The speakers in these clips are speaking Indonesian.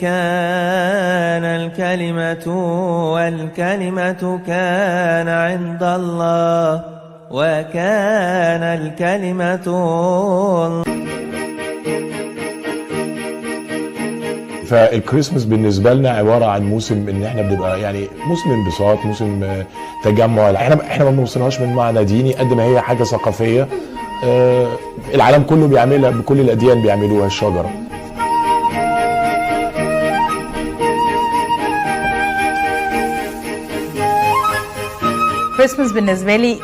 كان الكلمة والكلمة كان عند الله وكان الكلمة. فالكريسماس بالنسبه لنا عباره عن موسم ان احنا بنبقى يعني موسم انبساط، موسم تجمع. احنا ما بنوصلهاش من معنى ديني قد ما هي حاجه ثقافيه. العالم كله بيعملها، بكل الاديان بيعملوها، الشجره. كريسماس بالنسبه لي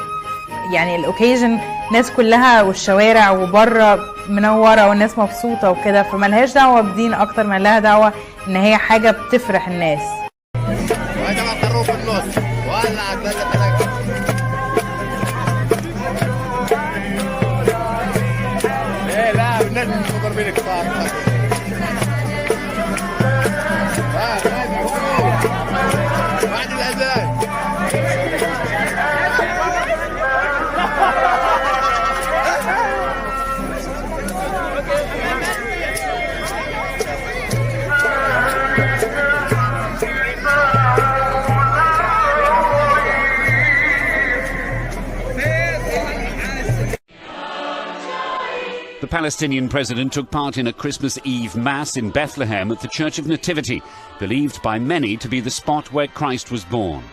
يعني الاوكيجن، ناس كلها والشوارع وبره منوره والناس مبسوطه وكده، فملهاش دعوه بدين اكتر ما لها دعوه ان هي حاجه بتفرح الناس. The Palestinian president took part in a Christmas Eve Mass in Bethlehem at the Church of Nativity, believed by many to be the spot where Christ was born.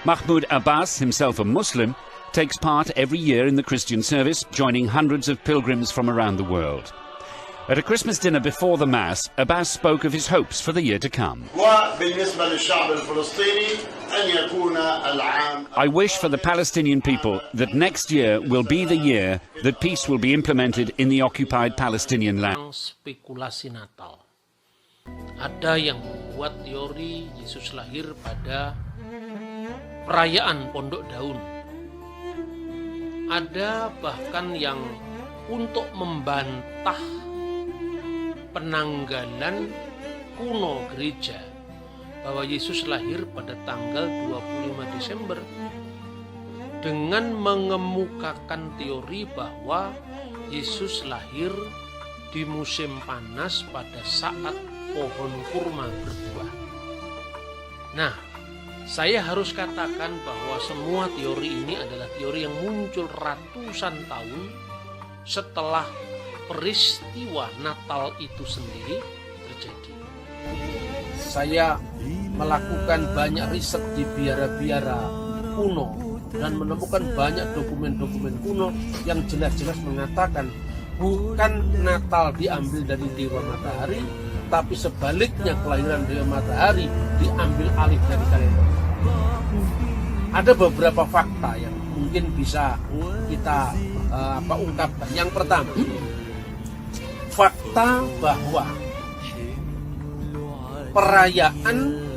Mahmoud Abbas, himself a Muslim, takes part every year in the Christian service, joining hundreds of pilgrims from around the world. At a Christmas dinner before the Mass, Abbas spoke of his hopes for the year to come. I wish for the Palestinian people that next year will be the year that peace will be implemented in the occupied Palestinian land. Spekulasi Natal. Ada yang membuat teori Yesus lahir pada perayaan Pondok Daun. Ada bahkan yang untuk membantah penanggalan kuno gereja bahwa Yesus lahir pada tanggal 25 Desember dengan mengemukakan teori bahwa Yesus lahir di musim panas pada saat pohon kurma berbuah. Nah, saya harus katakan bahwa semua teori ini adalah teori yang muncul ratusan tahun setelah peristiwa Natal itu sendiri terjadi. Saya melakukan banyak riset di biara-biara kuno dan menemukan banyak dokumen-dokumen kuno yang jelas-jelas mengatakan bukan Natal diambil dari Dewa Matahari, tapi sebaliknya kelahiran Dewa Matahari diambil alih dari kalender. Ada beberapa fakta yang mungkin bisa kita ungkapkan. Yang pertama, fakta bahwa perayaan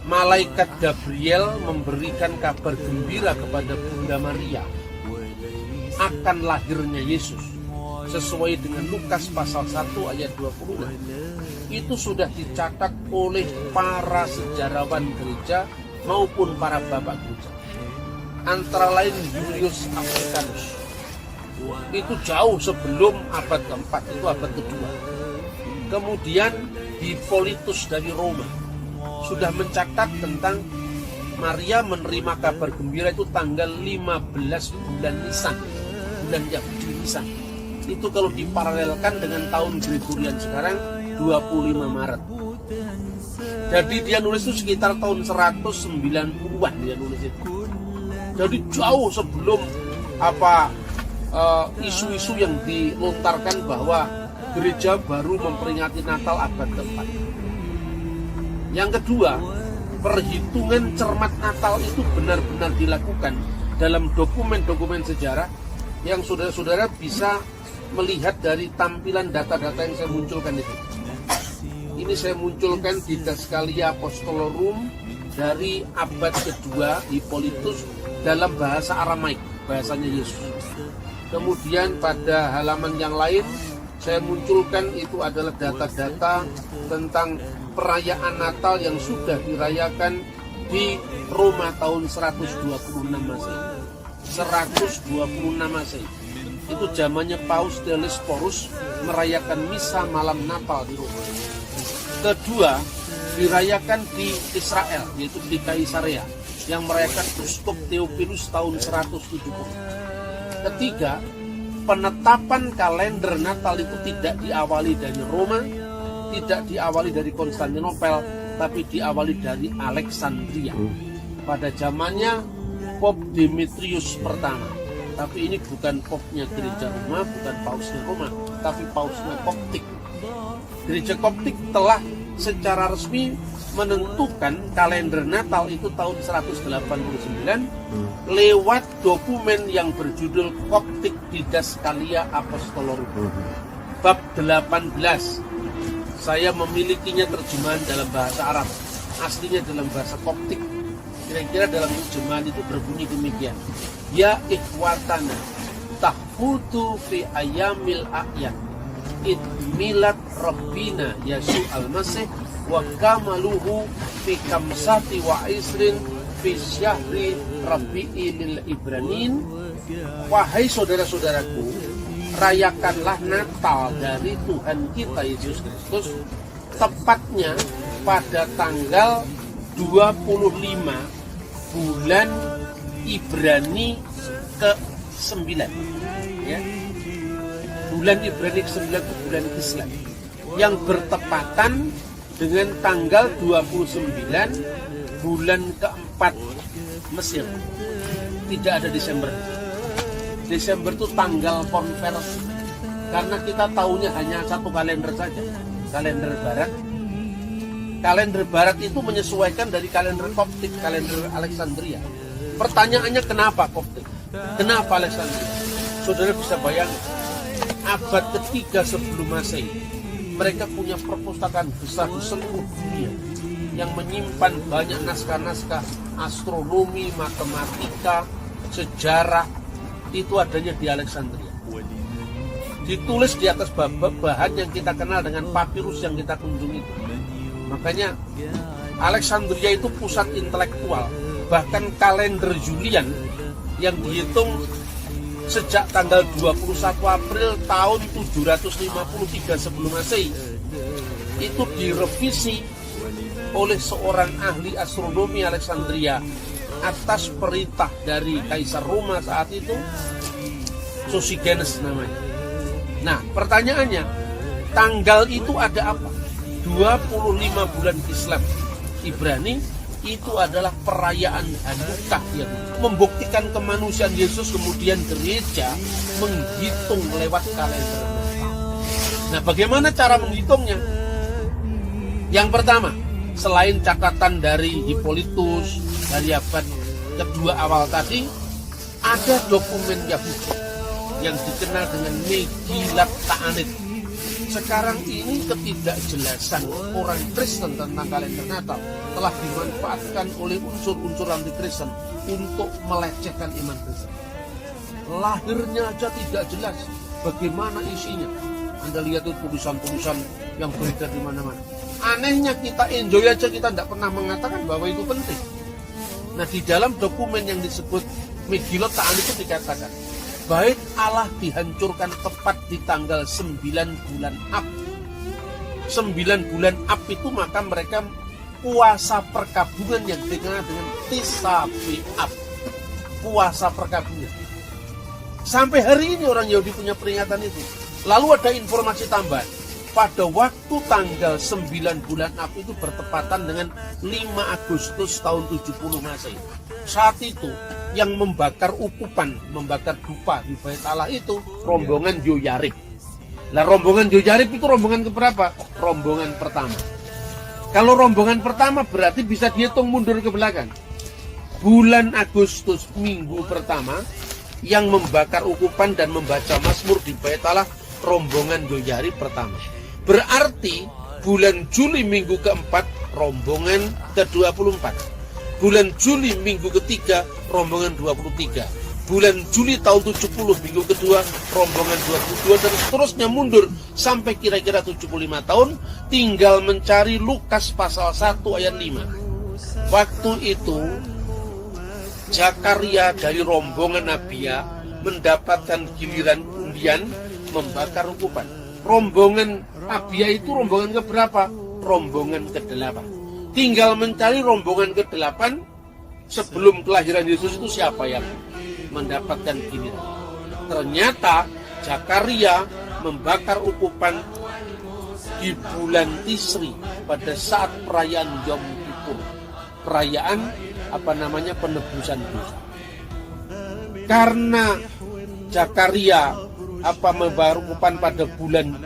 Malaikat Gabriel memberikan kabar gembira kepada Bunda Maria akan lahirnya Yesus sesuai dengan Lukas pasal 1 ayat 26 itu sudah dicatat oleh para sejarawan gereja maupun para bapak gereja, antara lain Julius Africanus. Itu jauh sebelum abad keempat, itu abad kedua. Kemudian Hippolytus dari Roma sudah mencatat tentang Maria menerima kabar gembira itu tanggal 15 bulan Nisan, bulan Yahudi Nisan. Itu kalau diparalelkan dengan tahun Gregorian sekarang 25 Maret. Jadi dia nulis itu sekitar tahun 190-an dia nulis itu. Jadi jauh sebelum isu-isu yang dilontarkan bahwa gereja baru memperingati Natal abad keempat. Yang kedua, perhitungan cermat Natal itu benar-benar dilakukan dalam dokumen-dokumen sejarah yang saudara-saudara bisa melihat dari tampilan data-data yang saya munculkan itu. Ini saya munculkan di Daskalia Apostolorum dari abad kedua Hippolytus dalam bahasa Aramaik, bahasanya Yesus. Kemudian pada halaman yang lain saya munculkan itu adalah data-data tentang perayaan Natal yang sudah dirayakan di Roma tahun 126 Masehi. 126 Masehi. Itu zamannya Paus Delisporus merayakan misa malam Natal di Roma. Kedua, dirayakan di Israel, yaitu di Kaisarea, yang merayakan Uskup Theophilus tahun 170. Ketiga, penetapan kalender Natal itu tidak diawali dari Roma, tidak diawali dari Konstantinopel, tapi diawali dari Alexandria. Pada zamannya Pop Demetrius pertama. Tapi ini bukan popnya gereja Roma, bukan pausnya Roma, tapi pausnya Koptik. Gereja Koptik telah secara resmi menentukan kalender Natal itu tahun 189 lewat dokumen yang berjudul Coptic Didaskalia Apostolorum. Bab 18. Saya memilikinya terjemahan dalam bahasa Arab, aslinya dalam bahasa Koptik. Kira-kira dalam terjemahan itu berbunyi demikian: Ya ikhwatana tahfutu fi ayamil a'yan id milad Rabbina Yesus al-Masih wa kamaluhu fi kamsati wa isrin fi syahri Rabi'il Ibranin. Wahai saudara-saudaraku, rayakanlah Natal dari Tuhan kita Yesus Kristus tepatnya pada tanggal 25 bulan Ibrani ke-9, ya. Bulan Ibrani ke-9 itu bulan Islam yang bertepatan dengan tanggal 29 bulan ke-4 Mesir. Tidak ada Desember. Desember itu tanggal konversi, karena kita tahunya hanya satu kalender saja, kalender Barat. Kalender Barat itu menyesuaikan dari kalender Koptik, kalender Alexandria. Pertanyaannya, kenapa Koptik? Kenapa Alexandria? Saudara bisa bayangkan, abad ketiga sebelum Masehi, mereka punya perpustakaan besar di seluruh dunia yang menyimpan banyak naskah-naskah astronomi, matematika, sejarah. Itu adanya di Alexandria. Ditulis di atas bahan yang kita kenal dengan papirus yang kita kunjungi. Makanya Alexandria itu pusat intelektual. Bahkan kalender Julian yang dihitung sejak tanggal 21 April tahun 753 sebelum Masehi itu direvisi oleh seorang ahli astronomi Alexandria atas perintah dari Kaisar Roma saat itu, Sosigenes namanya. Nah, pertanyaannya, tanggal itu ada apa? 25 bulan Islam Ibrani itu adalah perayaan Hanukkah yang membuktikan kemanusiaan Yesus. Kemudian gereja menghitung lewat kalender. Nah, bagaimana cara menghitungnya? Yang pertama, selain catatan dari Hippolytus dari abad kedua awal tadi, ada dokumen Yahudi yang dikenal dengan Megillat Ta'anit. Sekarang ini ketidakjelasan orang Kristen tentang kalender Natal telah dimanfaatkan oleh unsur-unsur anti-Kristen untuk melecehkan iman Kristen. Lahirnya aja tidak jelas bagaimana isinya. Anda lihat itu tulisan-tulisan yang beredar di mana-mana. Anehnya kita enjoy aja, kita tidak pernah mengatakan bahwa itu penting. Nah, di dalam dokumen yang disebut Megillat Ta'anit itu dikatakan, Bait Allah dihancurkan tepat di tanggal 9 bulan Ab. 9 bulan Ab itu maka mereka puasa perkabungan yang dikenal dengan Tis'a B'Av. Puasa perkabungan. Sampai hari ini orang Yahudi punya peringatan itu. Lalu ada informasi tambahan. Pada waktu tanggal 9 bulan Ab itu bertepatan dengan 5 Agustus tahun 70 Masehi. Saat itu yang membakar ukupan, membakar dupa di Bait Allah itu rombongan Yoyarib. Nah, rombongan Yoyarib itu rombongan keberapa? Rombongan pertama. Kalau rombongan pertama berarti bisa dihitung mundur ke belakang. Bulan Agustus minggu pertama yang membakar ukupan dan membaca Mazmur di Bait Allah rombongan Yoyarib pertama. Berarti bulan Juli minggu keempat rombongan ke-24. Bulan Juli minggu ketiga rombongan 23. Bulan Juli tahun 70 minggu kedua rombongan 22 dan seterusnya mundur sampai kira-kira 75 tahun, tinggal mencari Lukas pasal 1 ayat 5. Waktu itu Zakaria dari rombongan Abia mendapatkan giliran undian membakar ukupan. Rombongan Abia itu rombongan keberapa? rombongan ke-8. Tinggal mencari rombongan ke-8 sebelum kelahiran Yesus itu siapa yang mendapatkan giliran. Ternyata Zakaria membakar ukupan di bulan Tisri pada saat perayaan Yom Kippur, perayaan penebusan dosa. Karena Zakaria membakar ukupan pada bulan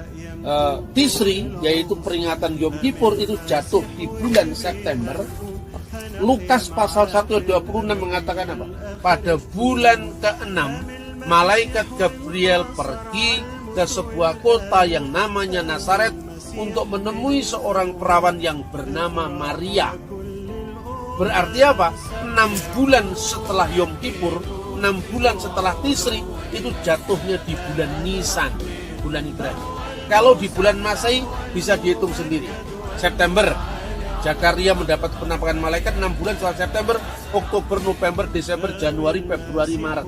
Tisri, yaitu peringatan Yom Kippur, itu jatuh di bulan September. Lukas pasal 1:26 mengatakan apa? Pada bulan ke-6 malaikat Gabriel pergi ke sebuah kota yang namanya Nazaret untuk menemui seorang perawan yang bernama Maria. Berarti apa? 6 bulan setelah Yom Kippur, 6 bulan setelah Tisri, itu jatuhnya di bulan Nisan, bulan Ibrani. Kalau di bulan Masehi bisa dihitung sendiri. September, Zakaria mendapat penampakan malaikat 6 bulan setelah September, Oktober, November, Desember, Januari, Februari, Maret.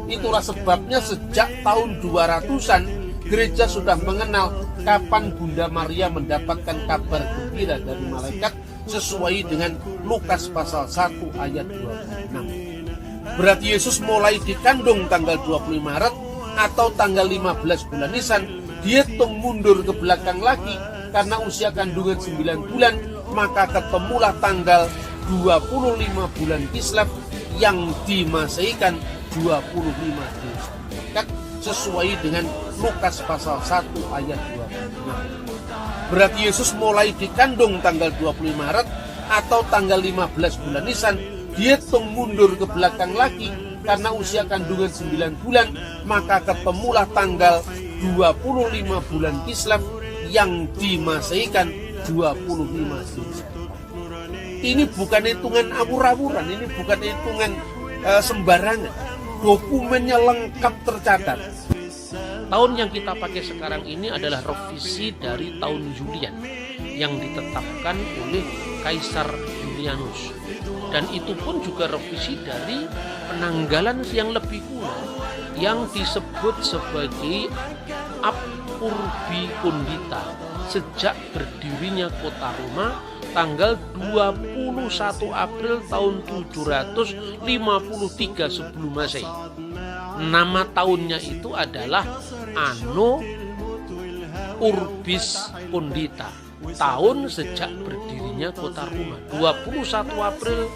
Itulah sebabnya sejak tahun 200-an gereja sudah mengenal kapan Bunda Maria mendapatkan kabar gembira dari malaikat sesuai dengan Lukas pasal 1 ayat 26. Berarti Yesus mulai dikandung tanggal 25 Maret atau tanggal 15 bulan Nisan, dihitung mundur ke belakang lagi karena usia kandungan 9 bulan, maka ketemulah tanggal 25 bulan Kislev yang dimasehikan 25 Desember, sesuai dengan Lukas pasal 1 ayat 26. Berarti Yesus mulai dikandung tanggal 25 Maret atau tanggal 15 bulan Nisan, dihitung mundur ke belakang lagi karena usia kandungan 9 bulan, maka ketemulah tanggal 25 bulan Kislev yang dimasehikan 25 Desember. Ini bukan hitungan awur-awuran, ini bukan hitungan sembarangan. Dokumennya lengkap tercatat. Tahun yang kita pakai sekarang ini adalah revisi dari tahun Julian yang ditetapkan oleh Kaisar Julianus. Dan itu pun juga revisi dari penanggalan yang lebih kuno yang disebut sebagai Ab Urbi Condita sejak berdirinya kota Roma tanggal 21 April tahun 753 sebelum Masehi. Nama tahunnya itu adalah Anno Urbis Condita, tahun sejak berdirinya kota Roma, 21 April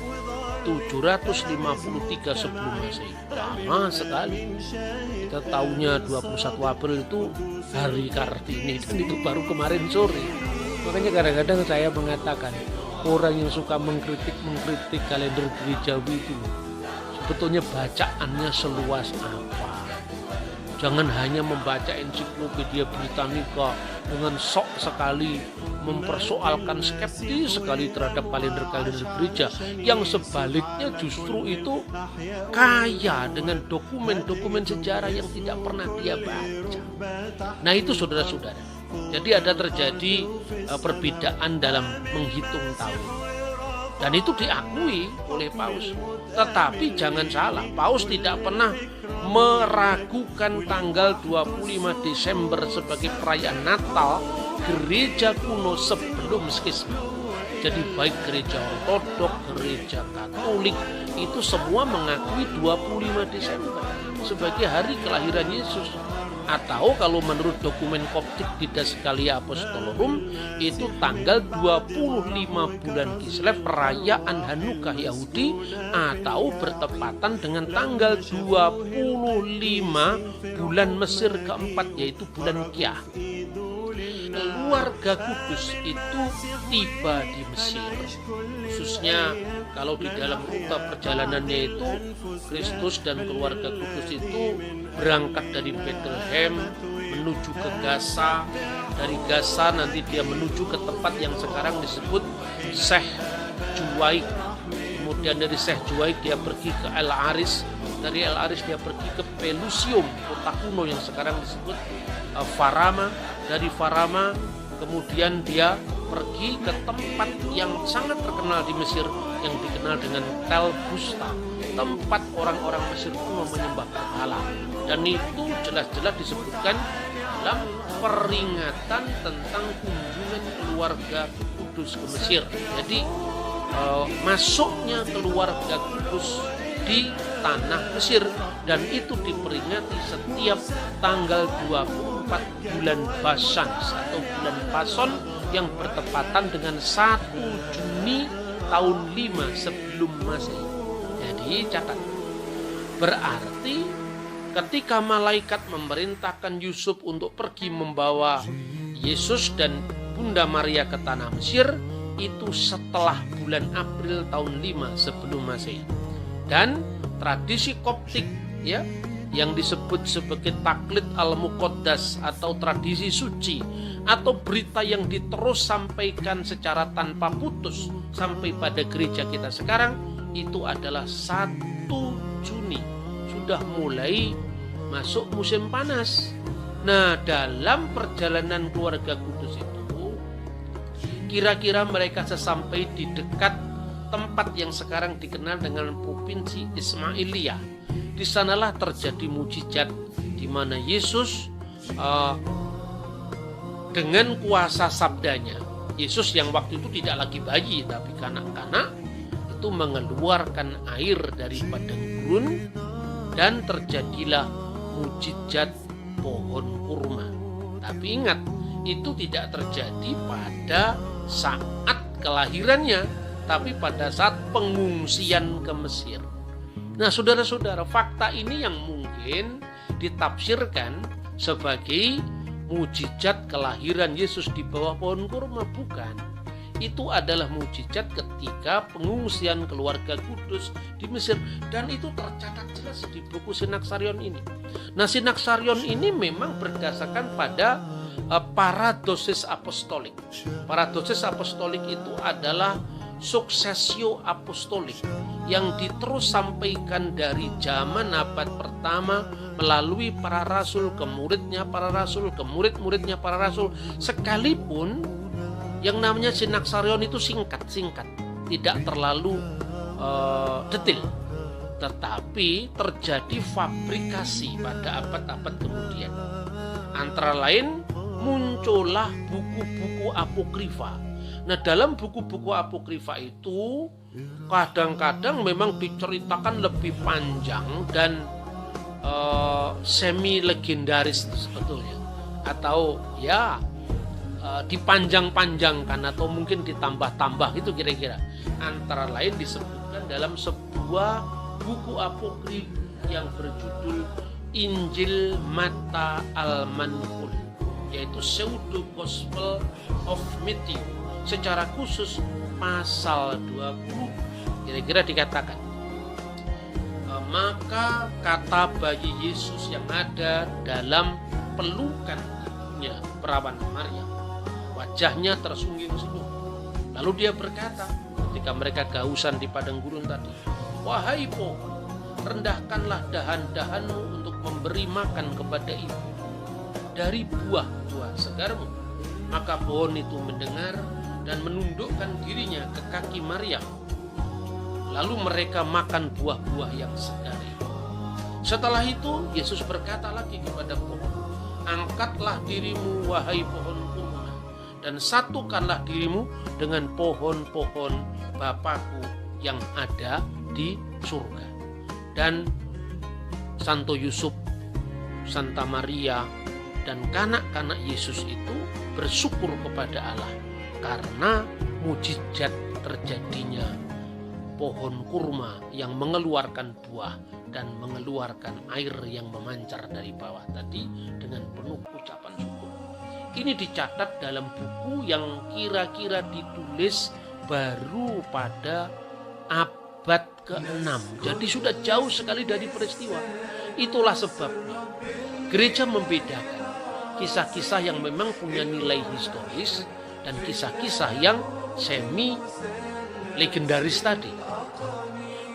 753 sebelum Masehi. Lama sekali. Kita tahunya 21 April itu hari Kartini, dan itu baru kemarin sore. Makanya kadang-kadang saya mengatakan orang yang suka mengkritik kalender gerejawi itu sebetulnya bacaannya seluas apa. Jangan hanya membaca ensiklopedia Britannica dengan sok sekali mempersoalkan, skeptis sekali terhadap kalender-kalender gereja, yang sebaliknya justru itu kaya dengan dokumen-dokumen sejarah yang tidak pernah dia baca. Nah itu saudara-saudara, jadi ada terjadi perbedaan dalam menghitung tahun. Dan itu diakui oleh Paus. Tetapi jangan salah, Paus tidak pernah meragukan tanggal 25 Desember sebagai perayaan Natal gereja kuno sebelum skisma. Jadi baik gereja Ortodok, gereja Katolik, itu semua mengakui 25 Desember sebagai hari kelahiran Yesus. Atau kalau menurut dokumen Koptik Didas Gallia Apostolorum, itu tanggal 25 bulan Kislev, perayaan Hanukkah Yahudi, atau bertepatan dengan tanggal 25 bulan Mesir keempat, yaitu bulan Kiyah. Keluarga kudus itu tiba di Mesir, khususnya kalau di dalam rute perjalanannya itu Kristus dan keluarga kudus itu berangkat dari Bethlehem menuju ke Gaza, dari Gaza nanti dia menuju ke tempat yang sekarang disebut Syekh Juwaik, kemudian dari Syekh Juwaik dia pergi ke El Aris, dari El Aris dia pergi ke Pelusium, kota kuno yang sekarang disebut Farama, dari Farama kemudian dia pergi ke tempat yang sangat terkenal di Mesir yang dikenal dengan Tel Busta, tempat orang-orang Mesir kuno menyembah berhala. Dan itu jelas-jelas disebutkan dalam peringatan tentang kunjungan keluarga keluarga kudus ke Mesir. Jadi masuknya keluarga kudus di tanah Mesir, dan itu diperingati setiap tanggal 24 bulan Basan atau bulan Pason yang bertepatan dengan 1 Juni tahun 5 sebelum Masehi. Jadi catat, berarti ketika malaikat memerintahkan Yusuf untuk pergi membawa Yesus dan Bunda Maria ke tanah Mesir, itu setelah bulan April tahun 5 sebelum Masehi. Dan tradisi Koptik ya, yang disebut sebagai taklid al-muqaddas atau tradisi suci, atau berita yang diterus sampaikan secara tanpa putus sampai pada gereja kita sekarang, itu adalah 1 Juni. Sudah mulai masuk musim panas. Nah, dalam perjalanan keluarga kudus itu, kira-kira mereka sesampai di dekat tempat yang sekarang dikenal dengan provinsi Ismailia. Di sanalah terjadi mujizat di mana Yesus dengan kuasa sabdanya, Yesus yang waktu itu tidak lagi bayi tapi kanak-kanak, itu mengeluarkan air dari padang gurun, dan terjadilah mujizat pohon kurma. Tapi ingat, itu tidak terjadi pada saat kelahirannya, tapi pada saat pengungsian ke Mesir. Nah, saudara-saudara, fakta ini yang mungkin ditafsirkan sebagai mujizat kelahiran Yesus di bawah pohon kurma, bukan. Itu adalah mujizat ketika pengungsian keluarga kudus di Mesir, dan itu tercatat jelas di buku Sinaksarion ini. Nah, Sinaksarion ini memang berdasarkan pada paradosis apostolik. Paradosis apostolik itu adalah suksesio apostolik yang diterus sampaikan dari zaman abad pertama melalui para rasul ke muridnya para rasul, ke murid-muridnya para rasul. Sekalipun yang namanya Sinaksarion itu singkat-singkat, tidak terlalu detail, tetapi terjadi fabrikasi pada abad-abad kemudian. Antara lain muncullah buku-buku apokrifa. Nah, dalam buku-buku apokrifa itu kadang-kadang memang diceritakan lebih panjang dan semi legendaris sebetulnya, atau ya dipanjang-panjangkan atau mungkin ditambah-tambah, itu kira-kira. Antara lain disebutkan dalam sebuah buku apokrif yang berjudul Injil Matta al-Manqul, yaitu Pseudo Gospel of Matthew. Secara khusus pasal 20 kira-kira dikatakan, maka kata bayi Yesus yang ada dalam pelukan ibunya perawan Maria, wajahnya tersenyum-senyum. Lalu dia berkata ketika mereka kehausan di padang gurun tadi, wahai pohon, rendahkanlah dahan-dahanmu untuk memberi makan kepada ibu dari buah-buah segarmu. Maka pohon itu mendengar dan menundukkan dirinya ke kaki Maria. Lalu mereka makan buah-buah yang segar itu. Setelah itu Yesus berkata lagi kepada pohon, angkatlah dirimu wahai pohon kurma, dan satukanlah dirimu dengan pohon-pohon Bapakku yang ada di surga. Dan Santo Yusuf, Santa Maria, dan kanak-kanak Yesus itu bersyukur kepada Allah karena mujizat terjadinya pohon kurma yang mengeluarkan buah dan mengeluarkan air yang memancar dari bawah tadi dengan penuh ucapan syukur. Ini dicatat dalam buku yang kira-kira ditulis baru pada abad ke-6. Jadi sudah jauh sekali dari peristiwa. Itulah sebabnya gereja membedakan kisah-kisah yang memang punya nilai historis dan kisah-kisah yang semi legendaris tadi.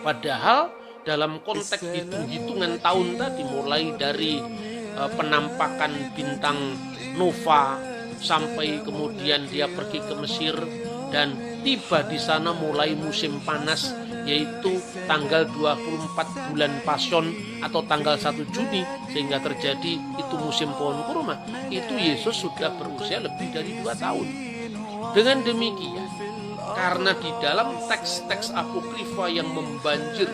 Padahal dalam konteks hitung-hitungan tahun tadi, mulai dari penampakan bintang nova sampai kemudian dia pergi ke Mesir dan tiba di sana mulai musim panas, yaitu tanggal 24 bulan Pason atau tanggal 1 Juni sehingga terjadi itu musim pohon kurma. Itu Yesus sudah berusia lebih dari 2 tahun. Dengan demikian, karena di dalam teks-teks apokrifa yang membanjir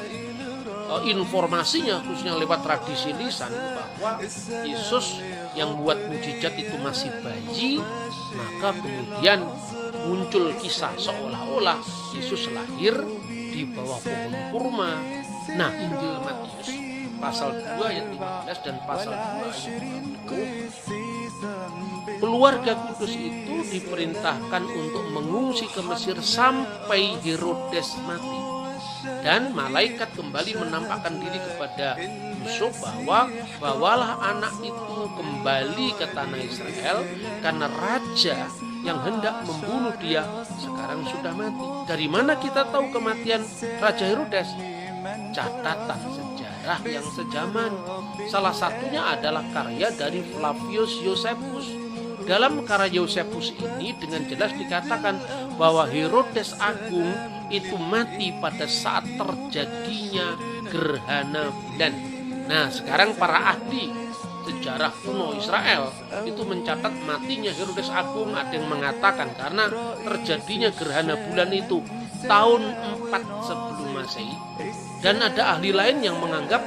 informasinya khususnya lewat tradisi lisan bahwa Yesus yang buat mujizat itu masih bayi, maka kemudian muncul kisah seolah-olah Yesus lahir di bawah pohon kurma. Nah, Injil Matius pasal 2 ayat 15 dan pasal 2 ayat 20, keluarga kudus itu diperintahkan untuk mengungsi ke Mesir sampai Herodes mati. Dan malaikat kembali menampakkan diri kepada Yusuf bahwa bawalah anak itu kembali ke tanah Israel karena raja yang hendak membunuh dia sekarang sudah mati. Dari mana kita tahu kematian Raja Herodes? Catatan sejarah yang sejaman. Salah satunya adalah karya dari Flavius Josephus. Dalam karya Josephus ini dengan jelas dikatakan bahwa Herodes Agung itu mati pada saat terjadinya gerhana bulan. Nah, sekarang para ahli sejarah kuno Israel itu mencatat matinya Herodes Agung. Ada yang mengatakan karena terjadinya gerhana bulan itu tahun 4 sebelum Masehi. Dan ada ahli lain yang menganggap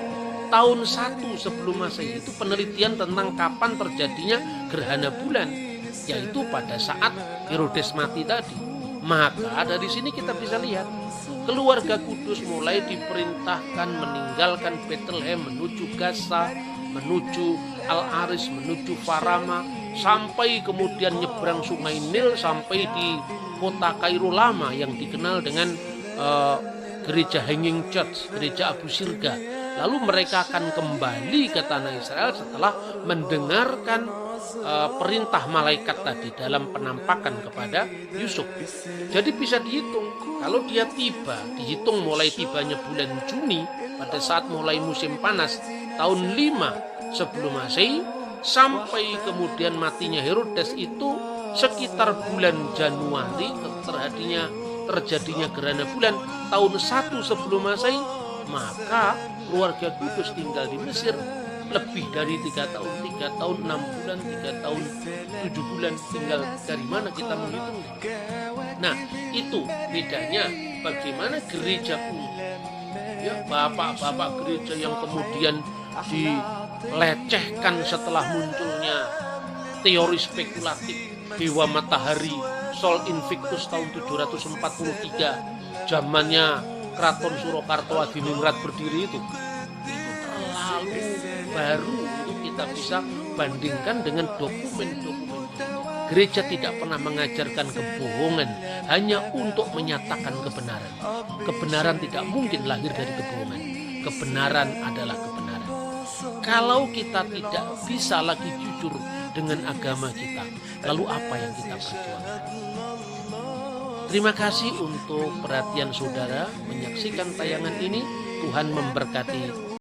tahun 1 sebelum Masehi itu penelitian tentang kapan terjadinya gerhana bulan, yaitu pada saat Herodes mati tadi. Maka dari sini kita bisa lihat keluarga kudus mulai diperintahkan meninggalkan Bethlehem menuju Gaza, menuju Al-Aris, menuju Farama, sampai kemudian nyebrang sungai Nil sampai di kota Kairo lama yang dikenal dengan gereja Hanging Church, gereja Abu Sirga. Lalu mereka akan kembali ke tanah Israel setelah mendengarkan perintah malaikat tadi dalam penampakan kepada Yusuf. Jadi bisa dihitung, kalau dia tiba, dihitung mulai tibanya bulan Juni pada saat mulai musim panas tahun 5 sebelum Masehi sampai kemudian matinya Herodes itu sekitar bulan Januari terjadinya gerhana bulan tahun 1 sebelum Masehi. Maka keluarga kudus tinggal di Mesir lebih dari 3 tahun, 3 tahun 6 bulan, 3 tahun 7 bulan. Tinggal dari mana kita menghitung. Nah, itu bedanya bagaimana gereja kuno, ya, bapak-bapak gereja yang kemudian dilecehkan setelah munculnya teori spekulatif dewa matahari Sol Invictus tahun 743, zamannya Keraton Surakarta Adiningrat berdiri itu terlalu baru untuk kita bisa bandingkan dengan dokumen-dokumen. Gereja tidak pernah mengajarkan kebohongan hanya untuk menyatakan kebenaran. Kebenaran tidak mungkin lahir dari kebohongan. Kebenaran adalah kebenaran. Kalau kita tidak bisa lagi jujur dengan agama kita, lalu apa yang kita perjuangkan? Terima kasih untuk perhatian saudara menyaksikan tayangan ini. Tuhan memberkati